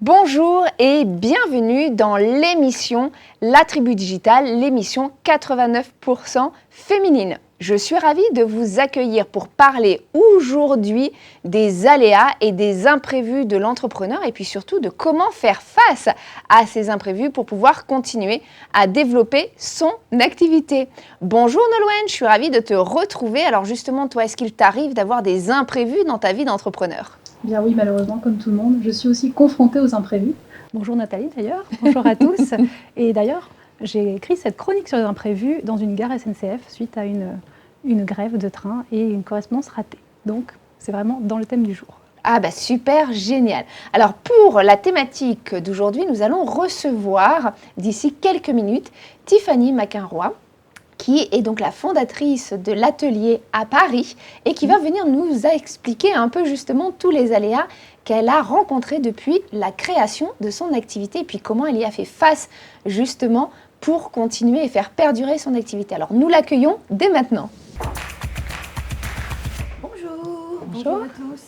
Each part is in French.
Bonjour et bienvenue dans l'émission La Tribu Digitale, l'émission 89% féminine. Je suis ravie de vous accueillir pour parler aujourd'hui des aléas et des imprévus de l'entrepreneur et puis surtout de comment faire face à ces imprévus pour pouvoir continuer à développer son activité. Bonjour Nolwenn, je suis ravie de te retrouver. Alors justement, toi, est-ce qu'il t'arrive d'avoir des imprévus dans ta vie d'entrepreneur ? Bien oui, malheureusement, comme tout le monde, je suis aussi confrontée aux imprévus. Bonjour Nathalie d'ailleurs, bonjour à tous. Et d'ailleurs, j'ai écrit cette chronique sur les imprévus dans une gare SNCF suite à une grève de train et une correspondance ratée. Donc, c'est vraiment dans le thème du jour. Ah bah super, génial. Alors pour la thématique d'aujourd'hui, nous allons recevoir d'ici quelques minutes Tiffany McInroy, qui est donc la fondatrice de l'atelier à Paris et qui va venir nous expliquer un peu justement tous les aléas qu'elle a rencontrés depuis la création de son activité et puis comment elle y a fait face justement pour continuer et faire perdurer son activité. Alors nous l'accueillons dès maintenant. Bonjour à tous.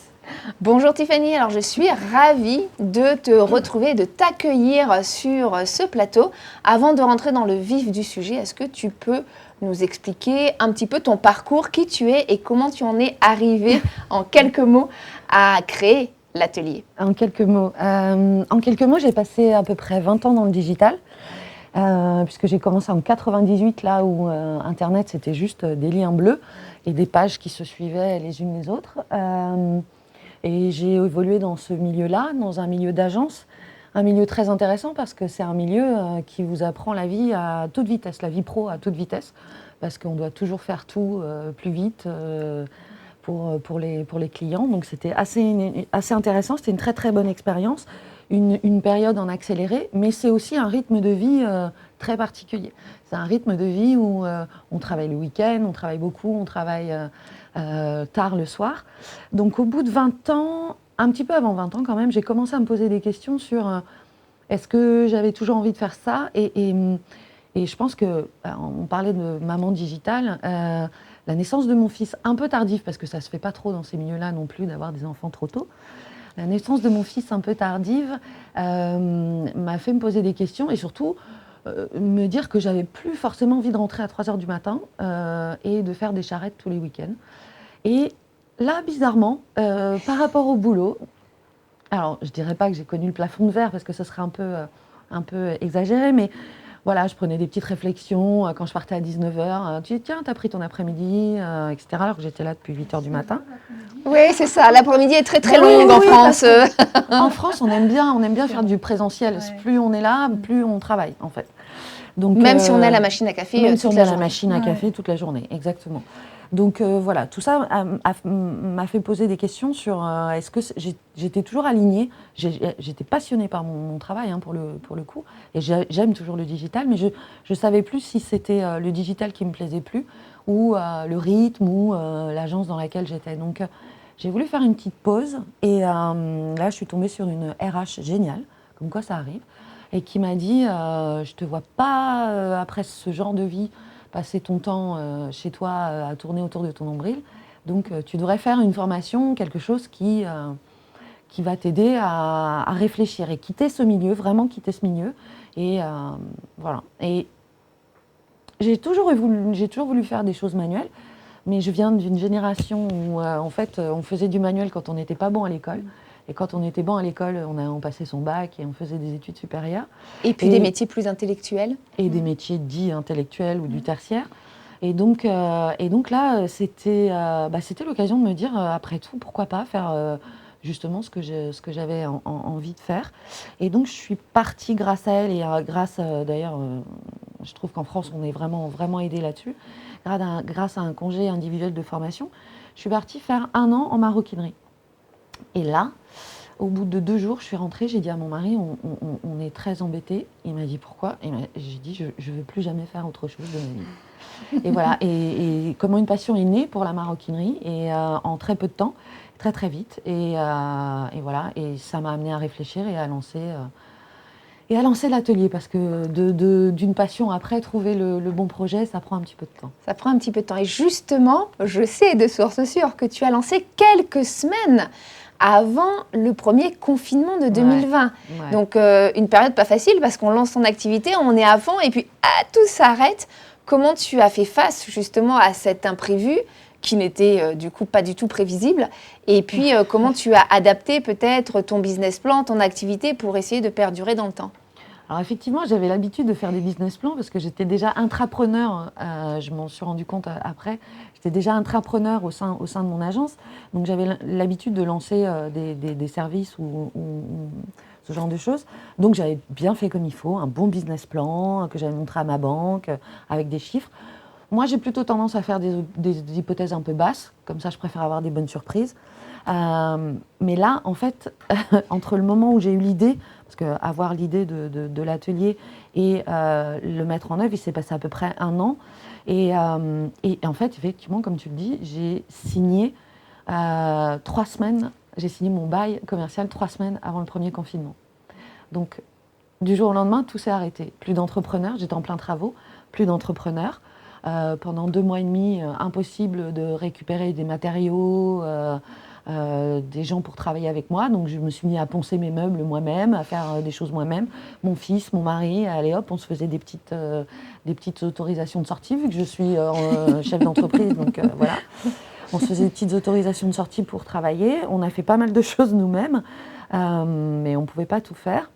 Bonjour Tiffany, alors je suis ravie de te retrouver, de t'accueillir sur ce plateau. Avant de rentrer dans le vif du sujet, est-ce que tu peux nous expliquer un petit peu ton parcours, qui tu es et comment tu en es arrivée en quelques mots à créer l'atelier ? En quelques mots, j'ai passé à peu près 20 ans dans le digital, puisque j'ai commencé en 98, là où Internet c'était juste des liens bleus et des pages qui se suivaient les unes les autres. Et j'ai évolué dans ce milieu-là, dans un milieu d'agence, un milieu très intéressant parce que c'est un milieu qui vous apprend la vie à toute vitesse, la vie pro à toute vitesse, parce qu'on doit toujours faire tout plus vite pour les clients. Donc c'était assez intéressant, c'était une très très bonne expérience, une période en accéléré, mais c'est aussi un rythme de vie très particulier. C'est un rythme de vie où on travaille le week-end, on travaille beaucoup, on travaille tard le soir. Donc au bout de 20 ans, un petit peu avant 20 ans quand même, j'ai commencé à me poser des questions sur est-ce que j'avais toujours envie de faire ça et je pense que, on parlait de maman digitale, la naissance de mon fils, un peu tardive, parce que ça ne se fait pas trop dans ces milieux-là non plus d'avoir des enfants trop tôt, la naissance de mon fils un peu tardive m'a fait me poser des questions et surtout me dire que j'avais plus forcément envie de rentrer à 3h du matin et de faire des charrettes tous les week-ends. Et là, bizarrement, par rapport au boulot, alors je dirais pas que j'ai connu le plafond de verre parce que ce serait un peu exagéré, mais voilà, je prenais des petites réflexions quand je partais à 19h. Tu dis, tiens, t'as pris ton après-midi, etc. Alors que j'étais là depuis 8h du matin. Oui, c'est ça. L'après-midi est très très longue en France. En France, on aime bien faire du présentiel. Ouais. Plus on est là, plus on travaille, en fait. Donc, même si on a la machine à café même si on a la machine à café toute la journée, exactement. Donc voilà, tout ça m'a fait poser des questions sur est-ce que j'étais toujours alignée. J'étais passionnée par mon travail pour le coup, et j'aime toujours le digital, mais je ne savais plus si c'était le digital qui me plaisait plus, ou le rythme, ou l'agence dans laquelle j'étais. Donc j'ai voulu faire une petite pause, et là je suis tombée sur une RH géniale, comme quoi ça arrive, et qui m'a dit je te vois pas après ce genre de vie passer ton temps chez toi à tourner autour de ton nombril. Donc tu devrais faire une formation, quelque chose qui va t'aider à réfléchir et quitter ce milieu, vraiment quitter ce milieu. Et voilà. Et j'ai toujours voulu faire des choses manuelles, mais je viens d'une génération où en fait on faisait du manuel quand on n'était pas bon à l'école. Et quand on était bon à l'école, on passait son bac et on faisait des études supérieures. Et puis des métiers plus intellectuels. Et des métiers dits intellectuels ou du tertiaire. Et donc là, c'était l'occasion de me dire, après tout, pourquoi pas faire justement ce que j'avais envie de faire. Et donc, je suis partie grâce à elle et grâce, d'ailleurs, je trouve qu'en France, on est vraiment, vraiment aidé là-dessus. Grâce à un congé individuel de formation, je suis partie faire 1 an en maroquinerie. Et là, Au bout de 2 jours, je suis rentrée, j'ai dit à mon mari, on est très embêtés. Il m'a dit pourquoi? J'ai dit, je ne veux plus jamais faire autre chose de ma vie. Et voilà, et comment une passion est née pour la maroquinerie, et en très peu de temps, très très vite. Et voilà, et ça m'a amenée à réfléchir et à lancer l'atelier, parce que d'une passion après, trouver le bon projet, ça prend un petit peu de temps. Ça prend un petit peu de temps. Et justement, je sais de source sûre que tu as lancé quelques semaines avant le premier confinement de 2020. Ouais. Donc, une période pas facile parce qu'on lance son activité, on est à fond et puis tout s'arrête. Comment tu as fait face justement à cet imprévu qui n'était du coup pas du tout prévisible? Et puis, comment tu as adapté peut-être ton business plan, ton activité pour essayer de perdurer dans le temps? Alors effectivement, j'avais l'habitude de faire des business plans parce que j'étais déjà intrapreneur, je m'en suis rendu compte après, j'étais déjà intrapreneur au sein de mon agence, donc j'avais l'habitude de lancer des services ou ce genre de choses. Donc j'avais bien fait comme il faut, un bon business plan que j'avais montré à ma banque avec des chiffres. Moi, j'ai plutôt tendance à faire des hypothèses un peu basses, comme ça je préfère avoir des bonnes surprises. Mais là, en fait, entre le moment où j'ai eu l'idée, parce qu'avoir l'idée de l'atelier et le mettre en œuvre, il s'est passé à peu près 1 an. Et en fait, effectivement, comme tu le dis, j'ai signé 3 semaines, j'ai signé mon bail commercial 3 semaines avant le premier confinement. Donc, du jour au lendemain, tout s'est arrêté. Plus d'entrepreneurs, j'étais en plein travaux, plus d'entrepreneurs. Pendant 2 mois et demi, impossible de récupérer des matériaux, des gens pour travailler avec moi. Donc je me suis mis à poncer mes meubles moi-même, à faire des choses moi-même. Mon fils, mon mari, allez hop, on se faisait des petites autorisations de sortie, vu que je suis chef d'entreprise, donc voilà. On se faisait des petites autorisations de sortie pour travailler. On a fait pas mal de choses nous-mêmes, mais on ne pouvait pas tout faire.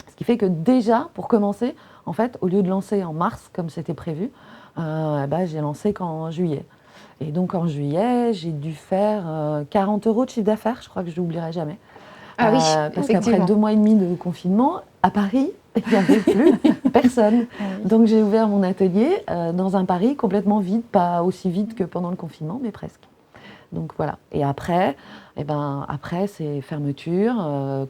Ce qui fait que déjà, pour commencer, en fait, au lieu de lancer en mars, comme c'était prévu, j'ai lancé qu'en juillet. Et donc en juillet, j'ai dû faire 40 € de chiffre d'affaires, je crois que je n'oublierai jamais. Ah oui, parce qu'après 2 mois et demi de confinement, à Paris, il n'y avait plus personne. Ah oui. Donc j'ai ouvert mon atelier dans un Paris complètement vide, pas aussi vide que pendant le confinement, mais presque. Donc voilà. Et après, c'est fermeture,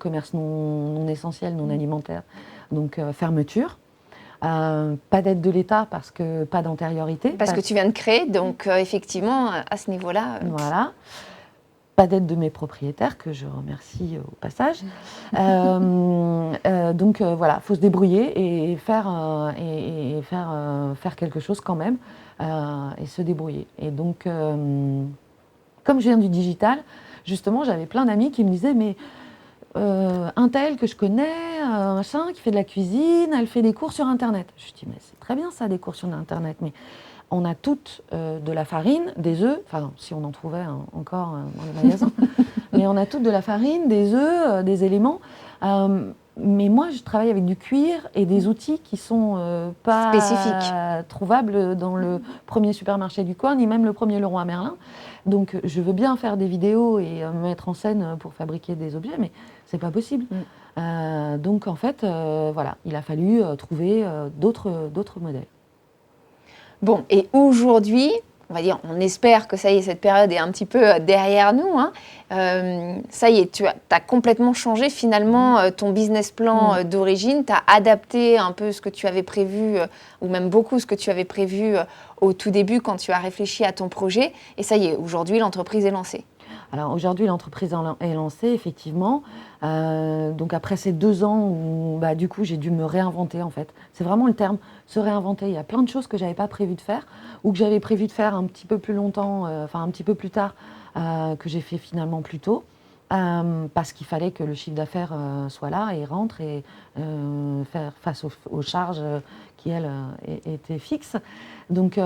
commerce non essentiel, non alimentaire. Donc fermeture. Pas d'aide de l'État parce que pas d'antériorité. Parce que tu viens de créer, donc effectivement, à ce niveau-là... Voilà. Pas d'aide de mes propriétaires, que je remercie au passage. Donc voilà, il faut se débrouiller et faire quelque chose quand même, et se débrouiller. Et donc, comme je viens du digital, justement, j'avais plein d'amis qui me disaient, mais un tel que je connais, machin, qui fait de la cuisine, elle fait des cours sur Internet. Je dis, mais c'est très bien ça, des cours sur Internet, mais on a toutes de la farine, des œufs, enfin, si on en trouvait encore dans les magasins, mais on a toutes de la farine, des œufs, des éléments. Mais moi, je travaille avec du cuir et des outils qui sont pas spécifiques, trouvables dans le premier supermarché du coin, ni même le premier Leroy Merlin. Donc, je veux bien faire des vidéos et me mettre en scène pour fabriquer des objets, mais c'est pas possible. Donc, en fait, voilà, il a fallu trouver d'autres modèles. Bon, et aujourd'hui, on va dire, on espère que ça y est, cette période est un petit peu derrière nous. Hein. Ça y est, tu as complètement changé finalement ton business plan d'origine. Tu as adapté un peu ce que tu avais prévu, ou même beaucoup ce que tu avais prévu au tout début quand tu as réfléchi à ton projet. Et ça y est, aujourd'hui, l'entreprise est lancée. Alors aujourd'hui, l'entreprise est lancée, effectivement. Donc après ces 2 ans où du coup j'ai dû me réinventer en fait. C'est vraiment le terme, se réinventer. Il y a plein de choses que j'avais pas prévu de faire ou que j'avais prévu de faire un petit peu plus longtemps, un petit peu plus tard, que j'ai fait finalement plus tôt. Parce qu'il fallait que le chiffre d'affaires soit là et rentre et faire face aux charges qui, elles, étaient fixes. Donc,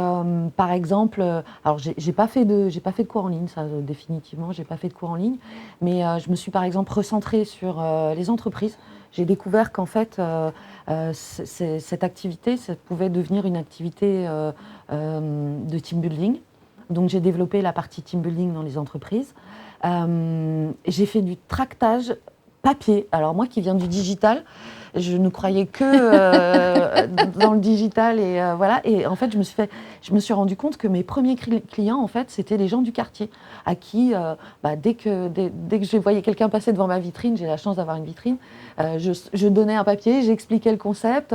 par exemple, alors j'ai pas fait de cours en ligne, ça définitivement, j'ai pas fait de cours en ligne, mais je me suis par exemple recentrée sur les entreprises. J'ai découvert qu'en fait, cette activité, ça pouvait devenir une activité de team building. Donc, j'ai développé la partie team building dans les entreprises. J'ai fait du tractage papier. Alors moi qui viens du digital, je ne croyais que dans le digital et voilà. Et en fait, je me suis rendu compte que mes premiers clients, en fait, c'était les gens du quartier, à qui, dès que je voyais quelqu'un passer devant ma vitrine, j'ai la chance d'avoir une vitrine, je donnais un papier, j'expliquais le concept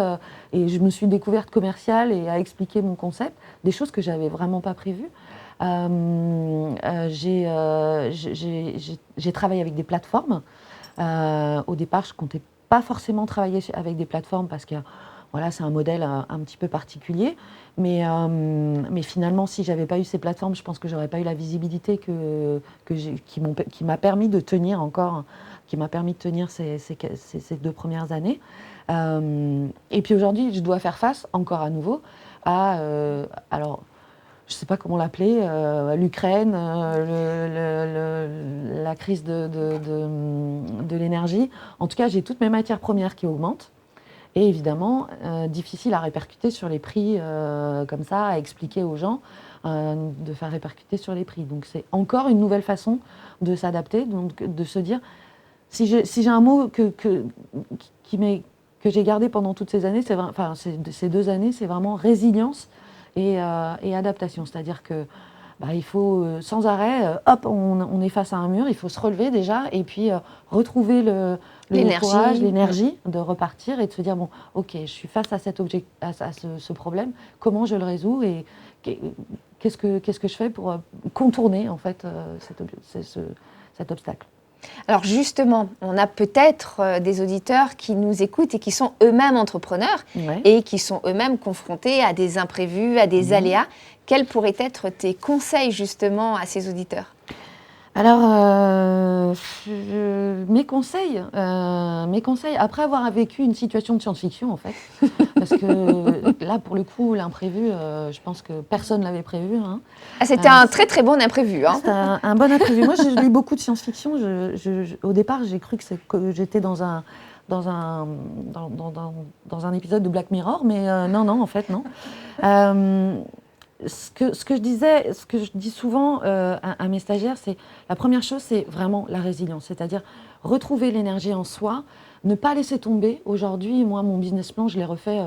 et je me suis découverte commerciale et à expliquer mon concept, des choses que j'avais vraiment pas prévues. J'ai travaillé avec des plateformes. Au départ, je comptais pas forcément travailler avec des plateformes parce que voilà, c'est un modèle un petit peu particulier. Mais finalement, si j'avais pas eu ces plateformes, je pense que j'aurais pas eu la visibilité qui m'a permis de tenir ces 2 premières années. Et puis aujourd'hui, je dois faire face encore à nouveau à alors je ne sais pas comment l'appeler, l'Ukraine, la crise de l'énergie. En tout cas, j'ai toutes mes matières premières qui augmentent. Et évidemment, difficile à répercuter sur les prix comme ça, à expliquer aux gens, de faire répercuter sur les prix. Donc c'est encore une nouvelle façon de s'adapter, donc de se dire, si j'ai un mot que j'ai gardé pendant toutes ces années, ces 2 années, c'est vraiment résilience et adaptation. C'est-à-dire que il faut sans arrêt, on est face à un mur, il faut se relever déjà et puis retrouver le courage, l'énergie de repartir et de se dire bon, ok, je suis face à ce problème, comment je le résous et qu'est-ce que je fais pour contourner en fait cet obstacle. Alors justement, on a peut-être des auditeurs qui nous écoutent et qui sont eux-mêmes entrepreneurs et qui sont eux-mêmes confrontés à des imprévus, à des aléas. Quels pourraient être tes conseils justement à ces auditeurs ? Alors, mes conseils, après avoir vécu une situation de science-fiction en fait, parce que là pour le coup l'imprévu, je pense que personne ne l'avait prévu. Hein. Ah, c'était un très très bon imprévu. Hein. C'était un bon imprévu. Moi j'ai lu beaucoup de science-fiction. Au départ j'ai cru que j'étais dans un épisode de Black Mirror, mais non en fait non. Ce que je dis souvent à mes stagiaires, c'est la première chose, c'est vraiment la résilience, c'est-à-dire retrouver l'énergie en soi, ne pas laisser tomber. Aujourd'hui, moi, mon business plan, je l'ai refait,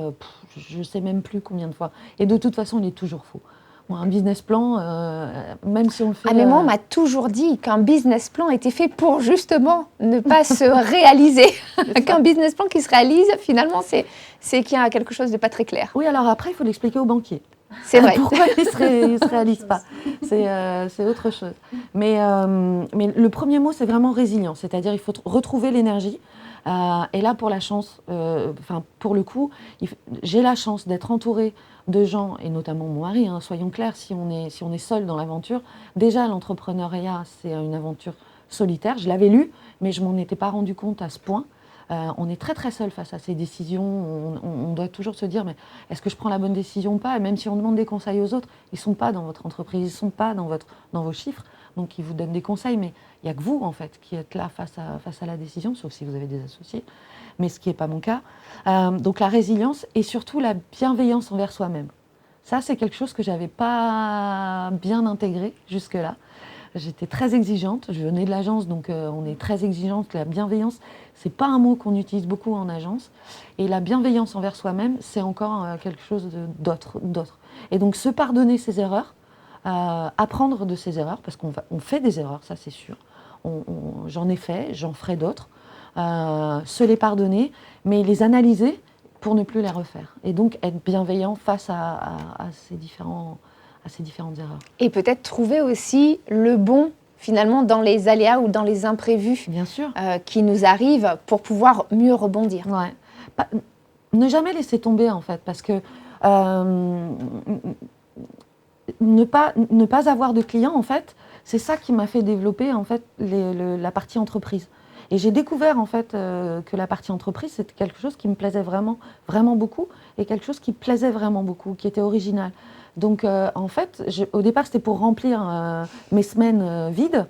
je ne sais même plus combien de fois. Et de toute façon, il est toujours faux. Moi, un business plan, même si on le fait... Ah, mais moi, on m'a toujours dit qu'un business plan était fait pour justement ne pas se réaliser. Qu'un business plan qui se réalise, finalement, c'est qu'il y a quelque chose de pas très clair. Oui, alors après, il faut l'expliquer au banquier. C'est vrai. Pourquoi il se réalise pas ? C'est autre chose. Mais le premier mot, c'est vraiment résilience. C'est-à-dire il faut retrouver l'énergie. Et là, pour la chance, pour le coup, j'ai la chance d'être entourée de gens, et notamment mon mari, hein, soyons clairs, si on est seul dans l'aventure, déjà l'entrepreneuriat, c'est une aventure solitaire. Je l'avais lu, mais je m'en étais pas rendu compte à ce point. On est très très seul face à ces décisions. On doit toujours se dire, mais est-ce que je prends la bonne décision ou pas ? Et même si on demande des conseils aux autres, ils ne sont pas dans votre entreprise, ils ne sont pas dans vos chiffres. Donc ils vous donnent des conseils, mais il n'y a que vous en fait qui êtes là face à la décision, sauf si vous avez des associés, mais ce qui n'est pas mon cas. Donc la résilience et surtout la bienveillance envers soi-même. Ça, c'est quelque chose que je n'avais pas bien intégré jusque-là. J'étais très exigeante, je venais de l'agence, donc on est très exigeante. La bienveillance, c'est pas un mot qu'on utilise beaucoup en agence. Et la bienveillance envers soi-même, c'est encore quelque chose d'autre. Et donc se pardonner ses erreurs, apprendre de ses erreurs, parce qu'on fait des erreurs, ça c'est sûr. J'en ai fait, j'en ferai d'autres. Se les pardonner, mais les analyser pour ne plus les refaire. Et donc être bienveillant face à ces différentes erreurs. Et peut-être trouver aussi le bon, finalement, dans les aléas ou dans les imprévus. Bien sûr. Qui nous arrivent pour pouvoir mieux rebondir. Ouais. Ne jamais laisser tomber, en fait, parce que ne pas avoir de clients, en fait, c'est ça qui m'a fait développer, en fait, la partie entreprise. Et j'ai découvert, en fait, que la partie entreprise, c'était quelque chose qui me plaisait vraiment, vraiment beaucoup, et quelque chose qui plaisait vraiment beaucoup, qui était original. Donc, en fait, au départ, c'était pour remplir mes semaines vides.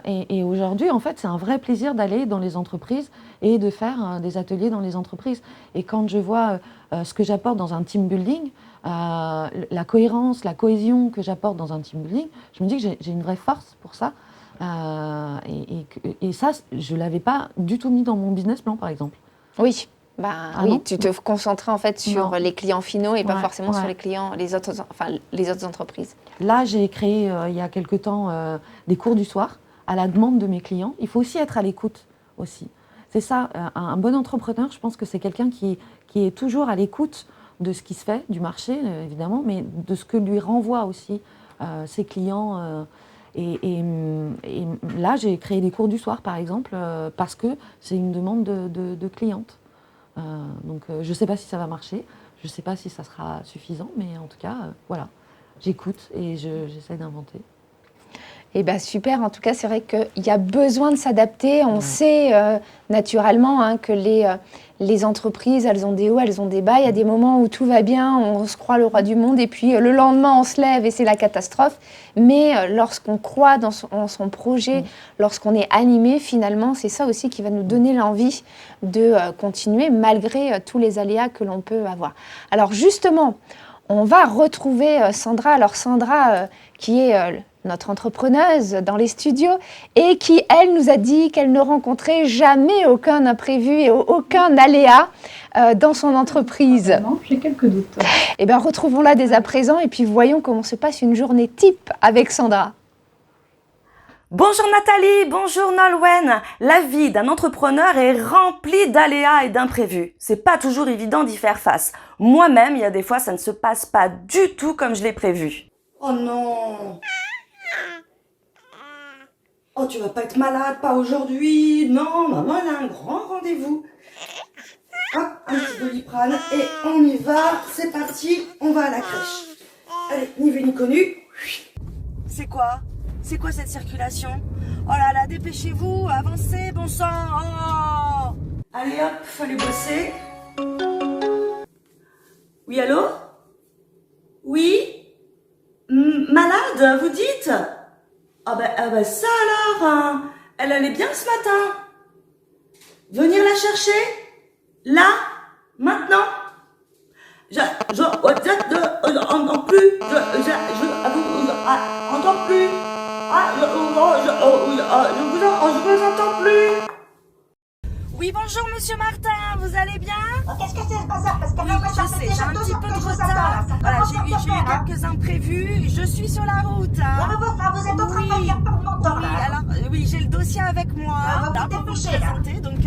Et aujourd'hui, en fait, c'est un vrai plaisir d'aller dans les entreprises et de faire des ateliers dans les entreprises. Et quand je vois ce que j'apporte dans un team building, la cohérence, la cohésion que j'apporte dans un team building, je me dis que j'ai une vraie force pour ça. Et ça, je ne l'avais pas du tout mis dans mon business plan, par exemple. Oui. Oui, non. tu te concentrais en fait sur Non. les clients finaux et pas Ouais, forcément sur ouais. les clients, les autres entreprises. Là, j'ai créé il y a quelque temps des cours du soir à la demande de mes clients. Il faut aussi être à l'écoute aussi. C'est ça, un bon entrepreneur, je pense que c'est quelqu'un qui est toujours à l'écoute de ce qui se fait, du marché évidemment, mais de ce que lui renvoient aussi ses clients. Et là, j'ai créé des cours du soir, par exemple, parce que c'est une demande de clientes. Donc, je ne sais pas si ça va marcher, je ne sais pas si ça sera suffisant, mais en tout cas, voilà, j'écoute et j'essaie d'inventer. Eh bien, super. En tout cas, c'est vrai qu'il y a besoin de s'adapter. On sait naturellement que les entreprises, elles ont des hauts, elles ont des bas. Il y a des moments où tout va bien, on se croit le roi du monde, et puis le lendemain, on se lève et c'est la catastrophe. Mais lorsqu'on croit en son projet, lorsqu'on est animé, finalement, c'est ça aussi qui va nous donner l'envie de continuer malgré tous les aléas que l'on peut avoir. Alors justement, on va retrouver Sandra. Alors Sandra, qui est notre entrepreneuse dans les studios et qui, elle, nous a dit qu'elle ne rencontrait jamais aucun imprévu et aucun aléa dans son entreprise. Non, j'ai quelques doutes. Eh bien, retrouvons-la dès à présent et puis voyons comment se passe une journée type avec Sandra. Bonjour Nathalie, bonjour Nolwenn. La vie d'un entrepreneur est remplie d'aléas et d'imprévus. C'est pas toujours évident d'y faire face. Moi-même, il y a des fois, ça ne se passe pas du tout comme je l'ai prévu. Oh non! Oh, tu vas pas être malade, pas aujourd'hui. Non, maman, elle a un grand rendez-vous. Hop, un petit Doliprane et on y va. C'est parti, on va à la crèche. Allez, ni vu ni connu. C'est quoi cette circulation? Oh là là, dépêchez-vous, avancez, bon sang. Oh. Allez hop, fallait bosser. Oui, allô? Oui? Malade, vous dites? Ah ben ça alors, hein. Elle allait bien ce matin. Venir la chercher? Là? Maintenant? Entends plus. Entends plus. Je vous entends plus. Oui, bonjour Monsieur Martin, vous allez bien? Qu'est-ce que c'est ce bazar? Parce que Oui, moi, ça je sais, fait j'ai un déjà 2 petit jours peu que de je vous retard. attends, là. Ça Voilà, commence j'ai à eu bien faire, hein. quelques imprévus, je suis sur la route. Non, mais enfin, vous êtes en train de Oui. faire perdre mon temps, Oui, là. alors, oui, j'ai le dossier avec moi. Ah, là, vous pour vous dépêchez, là. présenter. Donc,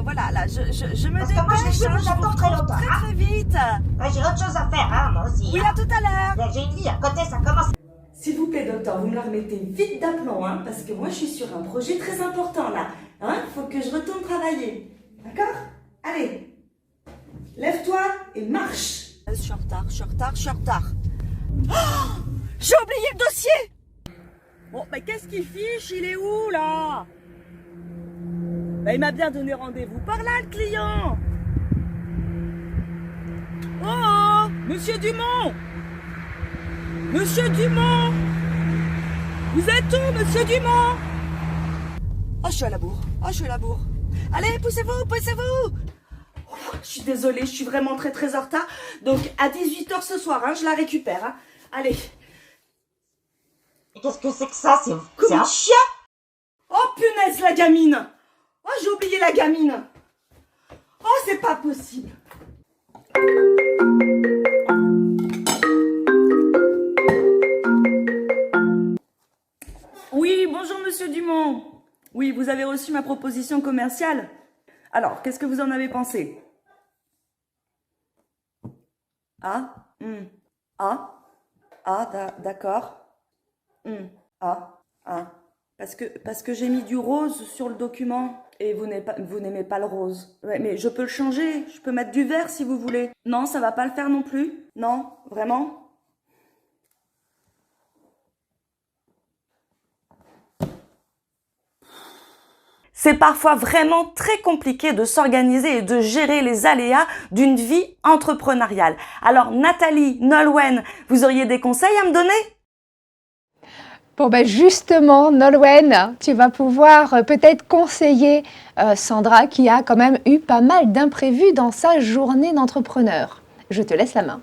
voilà, là, je me Parce que moi, je dépêche, vais plus hein, vous je attendre très longtemps, très hein. très vite. Ouais, j'ai autre chose à faire, hein, moi aussi. Oui, hein. à tout à l'heure. Là, j'ai une vie à côté, ça commence. S'il vous plaît, docteur, vous me la remettez vite d'aplomb, hein, parce que moi, je suis sur un projet très important, là. Hein, faut que je retourne travailler. D'accord? Allez. Lève-toi et marche. Je suis en retard. Oh, j'ai oublié le dossier. Bon, mais qu'est-ce qu'il fiche? Il est où, là? Bah, il m'a bien donné rendez-vous par là, le client. Oh, Monsieur Dumont! Monsieur Dumont! Vous êtes où, Monsieur Dumont? Oh, je suis à la bourre. Allez, poussez-vous! Je suis désolée, je suis vraiment très très en retard. Donc, à 18h ce soir, hein, je la récupère. Hein. Allez. Mais qu'est-ce que c'est que ça? C'est Comment? un chien? Oh, punaise, la gamine! Oh, j'ai oublié la gamine! Oh, c'est pas possible! Oui, bonjour Monsieur Dumont. Oui, vous avez reçu ma proposition commerciale. Alors, qu'est-ce que vous en avez pensé? D'accord. Parce que j'ai mis du rose sur le document et vous n'aimez pas le rose. Ouais, mais je peux le changer, je peux mettre du vert si vous voulez. Non, ça va pas le faire non plus? Non, vraiment? C'est parfois vraiment très compliqué de s'organiser et de gérer les aléas d'une vie entrepreneuriale. Alors Nathalie, Nolwenn, vous auriez des conseils à me donner? Bon, ben justement, Nolwenn, tu vas pouvoir peut-être conseiller Sandra qui a quand même eu pas mal d'imprévus dans sa journée d'entrepreneur. Je te laisse la main.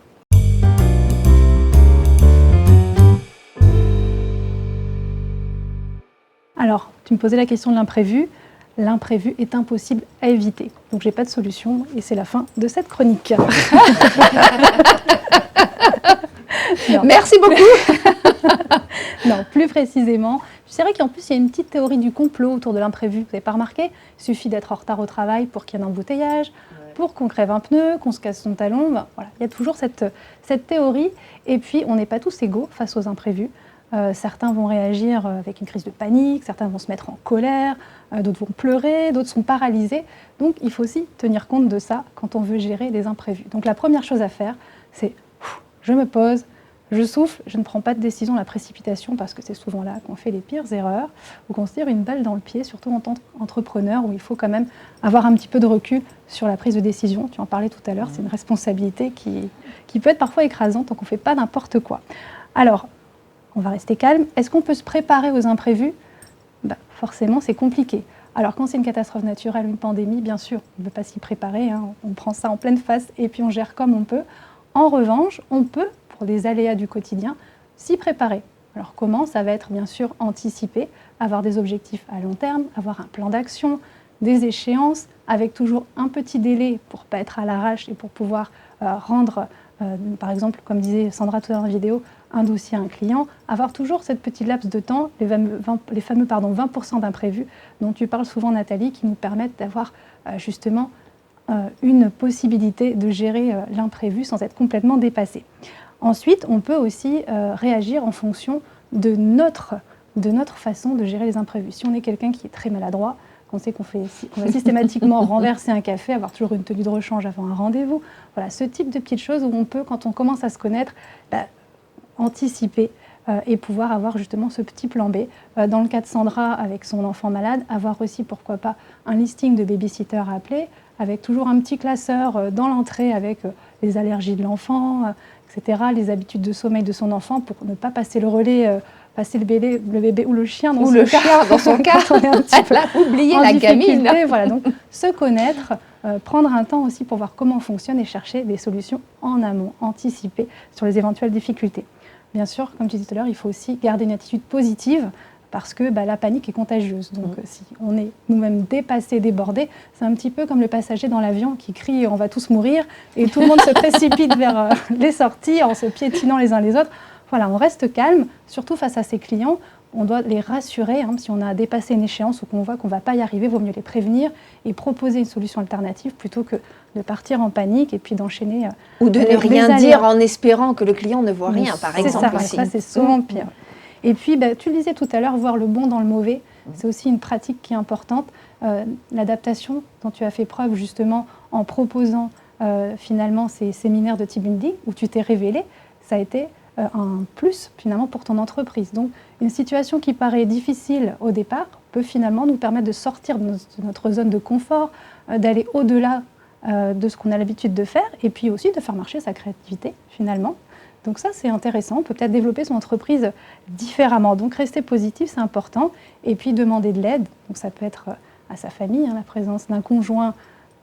Tu me posais la question de l'imprévu. L'imprévu est impossible à éviter. Donc, je n'ai pas de solution et c'est la fin de cette chronique. Non. Merci beaucoup. Non, plus précisément, c'est vrai qu'en plus, il y a une petite théorie du complot autour de l'imprévu. Vous n'avez pas remarqué? Il suffit d'être en retard au travail pour qu'il y ait un embouteillage, pour qu'on crève un pneu, qu'on se casse son talon. Ben, voilà. Il y a toujours cette théorie. Et puis, on n'est pas tous égaux face aux imprévus. Certains vont réagir avec une crise de panique, certains vont se mettre en colère, d'autres vont pleurer, d'autres sont paralysés. Donc, il faut aussi tenir compte de ça quand on veut gérer les imprévus. Donc, la première chose à faire, c'est je me pose, je souffle, je ne prends pas de décision à la précipitation parce que c'est souvent là qu'on fait les pires erreurs ou qu'on se tire une balle dans le pied, surtout en tant qu'entrepreneur où il faut quand même avoir un petit peu de recul sur la prise de décision. Tu en parlais tout à l'heure, c'est une responsabilité qui peut être parfois écrasante, donc on ne fait pas n'importe quoi. Alors, on va rester calme. Est-ce qu'on peut se préparer aux imprévus? Forcément, c'est compliqué. Alors, quand c'est une catastrophe naturelle ou une pandémie, bien sûr, on ne peut pas s'y préparer. On prend ça en pleine face et puis on gère comme on peut. En revanche, on peut, pour des aléas du quotidien, s'y préparer. Alors, comment? Ça va être, bien sûr, anticiper, avoir des objectifs à long terme, avoir un plan d'action, des échéances, avec toujours un petit délai pour ne pas être à l'arrache et pour pouvoir rendre, par exemple, comme disait Sandra tout à l'heure dans la vidéo, un dossier à un client, avoir toujours cette petite laps de temps, les fameux 20% d'imprévus dont tu parles souvent, Nathalie, qui nous permettent d'avoir justement une possibilité de gérer l'imprévu sans être complètement dépassé. Ensuite, on peut aussi réagir en fonction de notre façon de gérer les imprévus. Si on est quelqu'un qui est très maladroit, qu'on sait qu'on va systématiquement renverser un café, avoir toujours une tenue de rechange avant un rendez-vous, voilà, ce type de petites choses où on peut, quand on commence à se connaître, anticiper et pouvoir avoir justement ce petit plan B. Dans le cas de Sandra, avec son enfant malade, avoir aussi, pourquoi pas, un listing de baby-sitter à appeler, avec toujours un petit classeur dans l'entrée avec les allergies de l'enfant, etc., les habitudes de sommeil de son enfant pour ne pas passer le relais, passer le bébé ou le chien dans son cas. On est un petit peu oublié la gamine. Voilà, donc se connaître, prendre un temps aussi pour voir comment on fonctionne et chercher des solutions en amont, anticiper sur les éventuelles difficultés. Bien sûr, comme tu disais tout à l'heure, il faut aussi garder une attitude positive parce que la panique est contagieuse. Donc si on est nous-mêmes dépassés, débordés, c'est un petit peu comme le passager dans l'avion qui crie « on va tous mourir » et tout le monde se précipite vers les sorties en se piétinant les uns les autres. Voilà, on reste calme, surtout face à ses clients. On doit les rassurer. Si on a dépassé une échéance ou qu'on voit qu'on ne va pas y arriver, il vaut mieux les prévenir et proposer une solution alternative plutôt que de partir en panique et puis d'enchaîner. Ou de ne rien dire en espérant que le client ne voit rien, par exemple. Ça, c'est souvent pire. Et puis, tu le disais tout à l'heure, voir le bon dans le mauvais, c'est aussi une pratique qui est importante. L'adaptation dont tu as fait preuve justement en proposant finalement ces séminaires de team building où tu t'es révélé, ça a été un plus finalement pour ton entreprise. Donc, une situation qui paraît difficile au départ peut finalement nous permettre de sortir de notre zone de confort, d'aller au-delà de ce qu'on a l'habitude de faire et puis aussi de faire marcher sa créativité finalement. Donc ça, c'est intéressant. On peut peut-être développer son entreprise différemment. Donc rester positif, c'est important. Et puis demander de l'aide. Donc ça peut être à sa famille, la présence d'un conjoint.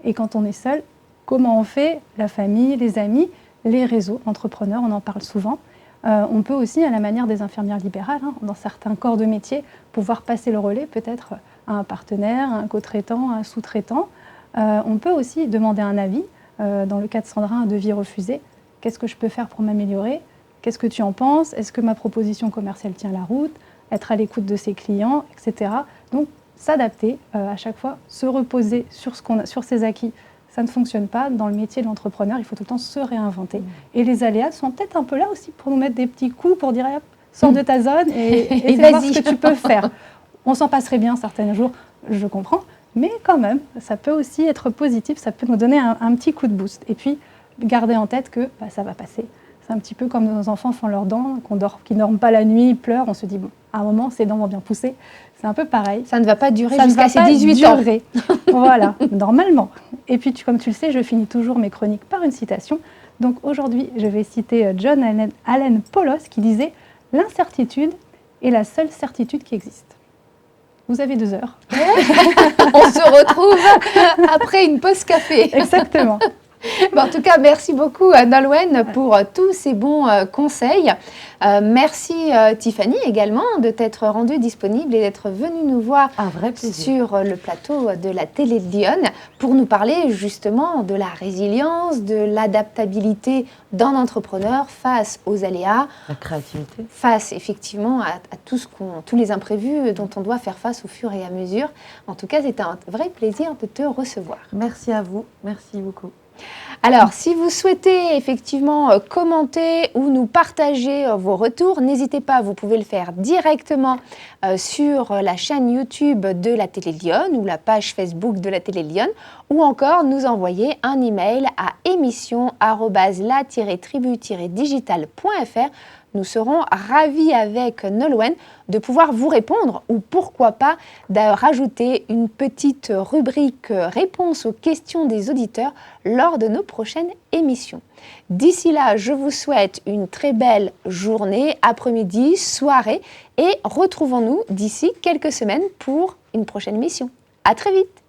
Et quand on est seul, comment on fait? La famille, les amis, les réseaux entrepreneurs, on en parle souvent. On peut aussi, à la manière des infirmières libérales, dans certains corps de métier, pouvoir passer le relais peut-être à un partenaire, à un co-traitant, à un sous-traitant. On peut aussi demander un avis. Dans le cas de Sandra, un devis refusé. Qu'est-ce que je peux faire pour m'améliorer? Qu'est-ce que tu en penses? Est-ce que ma proposition commerciale tient la route? Être à l'écoute de ses clients, etc. Donc, s'adapter à chaque fois, se reposer sur ses acquis. Ça ne fonctionne pas. Dans le métier de l'entrepreneur, il faut tout le temps se réinventer. Et les aléas sont peut-être un peu là aussi pour nous mettre des petits coups, pour dire sors de ta zone et voir ce que tu peux faire. On s'en passerait bien certains jours, je comprends, mais quand même, ça peut aussi être positif, ça peut nous donner un petit coup de boost. Et puis, garder en tête que ça va passer. C'est un petit peu comme nos enfants font leurs dents, qui ne dorment pas la nuit, ils pleurent, on se dit, à un moment, ces dents vont bien pousser. C'est un peu pareil. Ça ne va pas durer jusqu'à ses 18 ans. Voilà, normalement. Et puis, comme tu le sais, je finis toujours mes chroniques par une citation. Donc aujourd'hui, je vais citer John Allen Paulos qui disait « L'incertitude est la seule certitude qui existe ». Vous avez 2 heures. On se retrouve après une pause café. Exactement. En tout cas, merci beaucoup Nolwenn pour tous ces bons conseils. Merci Tiffany également de t'être rendue disponible et d'être venue nous voir Un vrai plaisir. sur le plateau de la télé de Lyon pour nous parler justement de la résilience, de l'adaptabilité d'un entrepreneur face aux aléas, La créativité. face effectivement à tous les imprévus dont on doit faire face au fur et à mesure. En tout cas, c'est un vrai plaisir de te recevoir. Merci à vous. Merci beaucoup. Alors, si vous souhaitez effectivement commenter ou nous partager vos retours, n'hésitez pas, vous pouvez le faire directement sur la chaîne YouTube de la Télé Lyon ou la page Facebook de la Télé Lyon, ou encore nous envoyer un email à émission@la-tribu-digital.fr. Nous serons ravis avec Nolwenn de pouvoir vous répondre ou pourquoi pas de rajouter une petite rubrique réponse aux questions des auditeurs lors de nos prochaines émissions. D'ici là, je vous souhaite une très belle journée, après-midi, soirée et retrouvons-nous d'ici quelques semaines pour une prochaine émission. À très vite!